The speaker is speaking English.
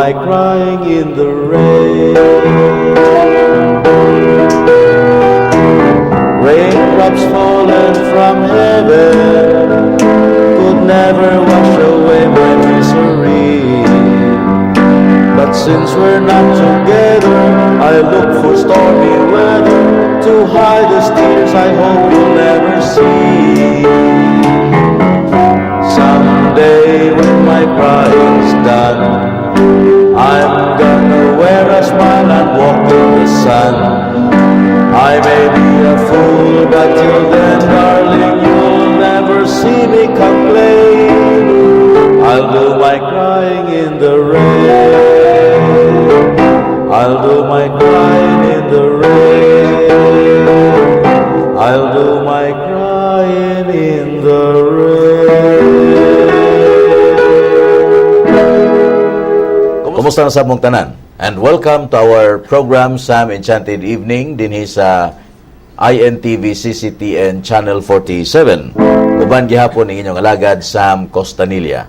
my crying in the rain. Raindrops fallen from heaven could never wash away my misery. But since we're not together, I look for stormy weather to hide the tears I hope you'll never see. Someday when my crying's done, I'm gonna wear a smile and walk in the sun. I may be a fool, but till then, darling, you'll never see me complain. I'll do my crying in the rain. I'll do my crying in the rain. I'll do my crying in the rain. Kumusta na sa mong tanan? And welcome to our program, Sam Enchanted Evening, dinhi sa INTV CCTN Channel 47. Uban gihapon ng inyong alagad, Sam Costanilla.